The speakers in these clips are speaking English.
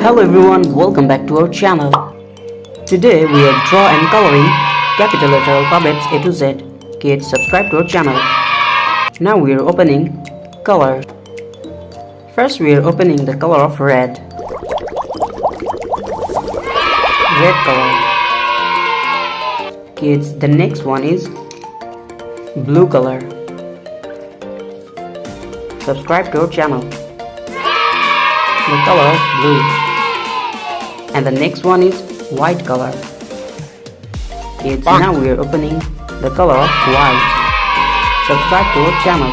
Hello everyone, welcome back to our channel. Today we are draw and coloring capital letter alphabets A to Z. Kids, subscribe to our channel. Now we are opening color. First we are opening the color of red. Red color. Kids, the next one is blue color. Subscribe to our channel. The color of blue. And the next one is white color. Kids, now we are opening the color of white. Subscribe to our channel.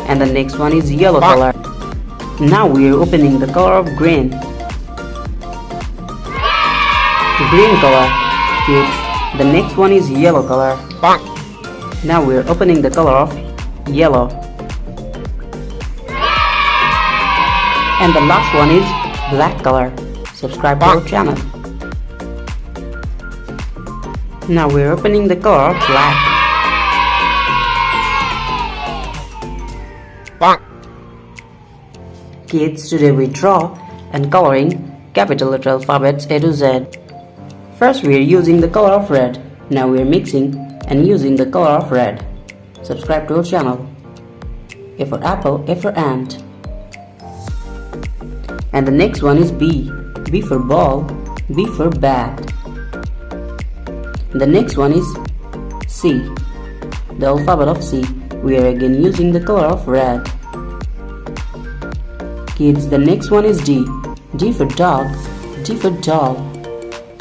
And the next one is yellow color. Now we are opening the color of green. Green color. Kids, the next one is yellow color. Now we are opening the color of yellow. And the last one is black color. Subscribe to our channel. Now we are opening the color of black. Kids, today we draw and coloring capital letter alphabets A to Z. First we are using the color of red. Now we are mixing and using the color of red. Subscribe to our channel. A for apple, A for ant. And the next one is B. B for ball, B for bat. The next one is C. The alphabet of C. We are again using the color of red. Kids, the next one is D. D for dog, D for doll.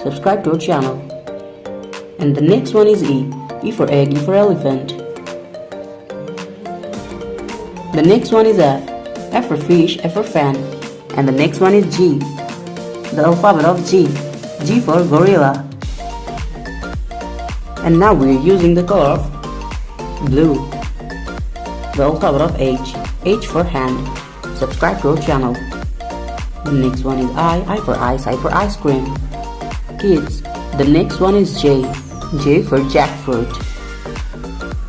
Subscribe to our channel. And the next one is E. E for egg, E for elephant. The next one is F. F for fish, F for fan. And the next one is G. The alphabet of G. G for gorilla. And now we are using the color of blue. The alphabet of H. H for hand. Subscribe to our channel. The next one is I for ice, I for ice cream. Kids, the next one is J. J for jackfruit.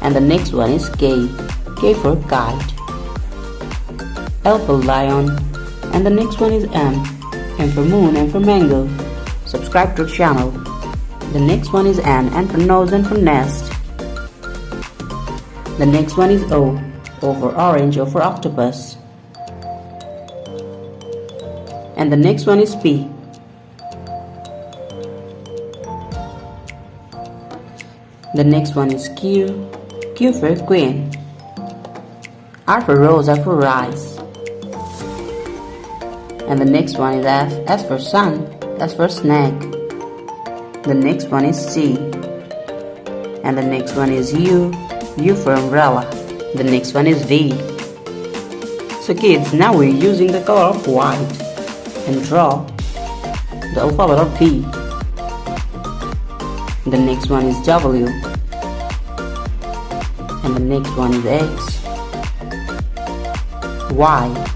And the next one is K. K for kite. L for lion. And the next one is M. M for moon, M for mango. Subscribe to our channel. The next one is N for nose and for nest. The next one is O. O for orange, O for octopus. And the next one is P. The next one is Q. Q for queen. R for rose, R for rice. And the next one is S. S for sun, S for snake. The next one is C. And the next one is U. U for umbrella. The next one is V. So kids, now we're using the color of white and draw the alphabet of V. The next one is W. And the next one is X. Y.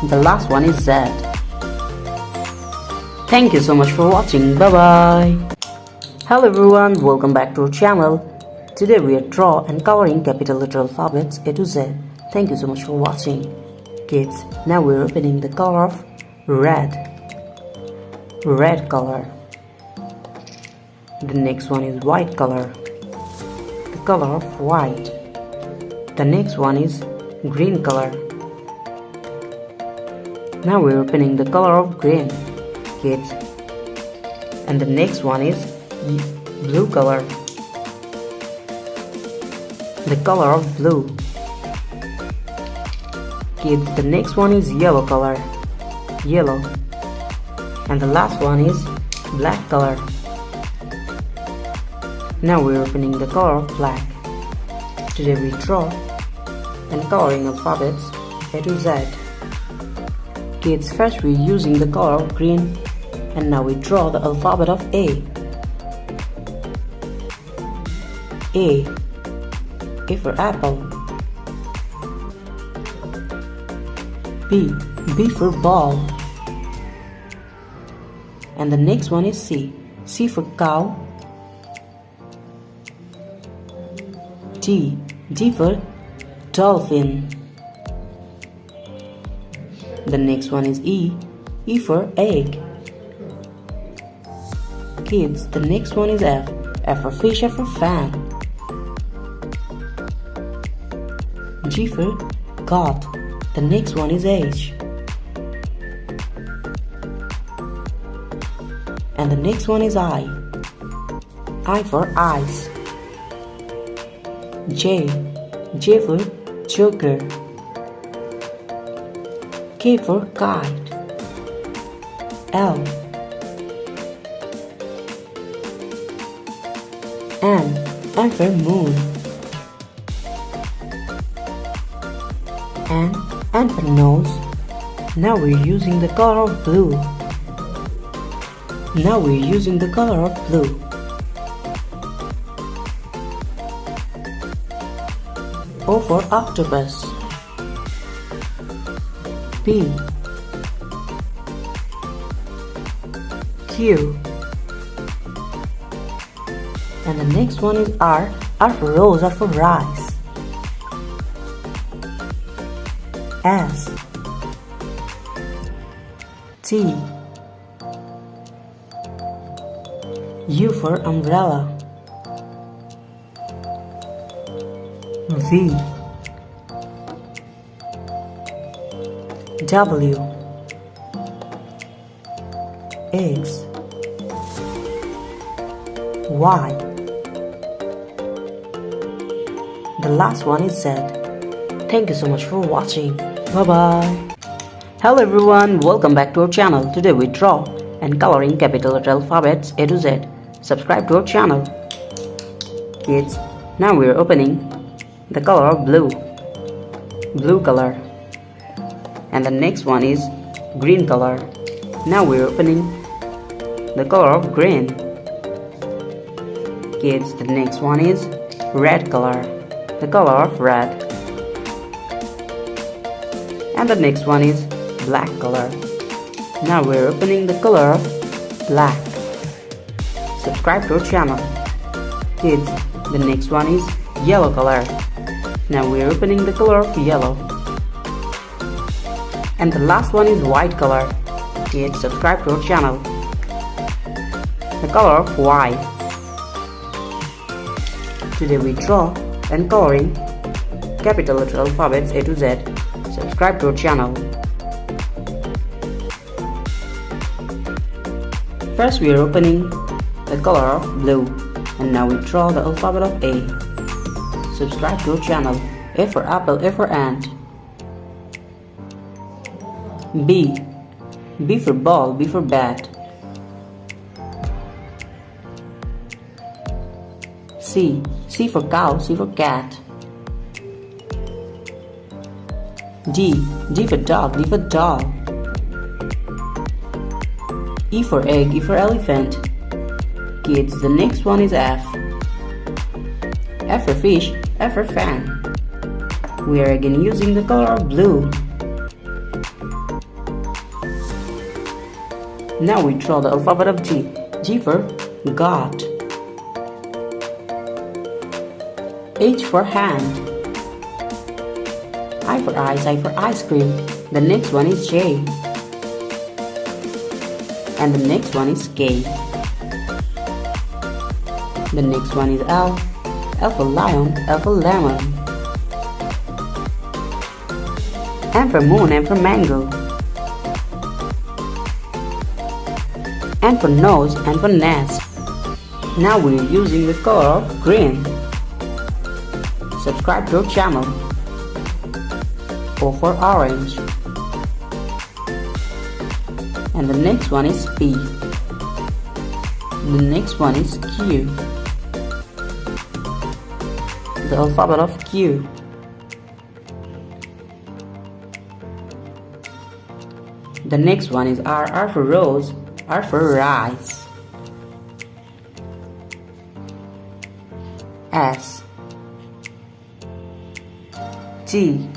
The last one is Z. Thank you so much for watching. Bye bye. Hello everyone, welcome back to our channel. Today we are draw and coloring capital letter alphabets A to Z. Thank you so much for watching. Kids, now we are opening the color of red. Red color. The next one is white color. The color of white. The next one is green color. Now we're opening the color of green, kids. And the next one is blue color. The color of blue. Kids, the next one is yellow color. Yellow. And the last one is black color. Now we're opening the color of black. Today we draw and coloring alphabets A to Z. Kids, first we're using the color of green, and now we draw the alphabet of A. A. A for apple. B. B for ball. And the next one is C. C for cow. D. D for dolphin. The next one is E. E for egg. Kids, the next one is F. F for fish, F for fan. G for goat. The next one is H. And the next one is I. I for ice. J. J for joker. K for kite. L. M for moon. N for nose. Now we're using the color of blue. O for octopus. P. Q. And the next one is R. R for rose, R for rice. S. T. U for umbrella. V. W. X. Y. The last one is Z. Thank you so much for watching. Bye bye. Hello everyone, welcome back to our channel. Today we draw and coloring capital letter alphabets A to Z. Subscribe to our channel. Kids, now we are opening the color of blue color, and the next one is green color. Now we are opening the color of green. Kids, the next one is red color, the color of red, and the next one is black color. Now we are opening the color of black. Subscribe to our channel. Kids, the next one is yellow color. Now we are opening the color of yellow. And the last one is white color. Kids, subscribe to our channel. The color of white. Today we draw and coloring capital letter alphabets A to Z. Subscribe to our channel. First we are opening the color of blue, and now we draw the alphabet of A. Subscribe to our channel. A for apple, A for ant. B. B for ball, B for bat. C. C for cow, C for cat. D. D for dog, D for doll. E for egg, E for elephant. Kids, the next one is F. F for fish, F for fan. We are again using the color of blue. Now we draw the alphabet of G. G for goat. H for hand. I for eyes, I for ice cream. The next one is J. And the next one is K. The next one is L. L for lion, L for lemon. M for moon, M for mango. N for nose, N for nest. Now we are using the color of green. Subscribe to our channel. O for orange. And the next one is P. The next one is Q. The alphabet of Q. The next one is R. R for rose, R for rice. S. T.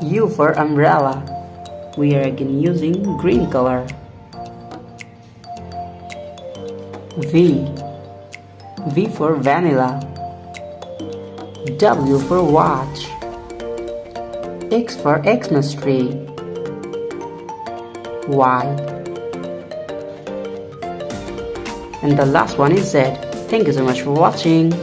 U for umbrella. We are again using green color. V. V for vanilla. W for watch. X for Xmas tree. Y. And the last one is Z. Thank you so much for watching.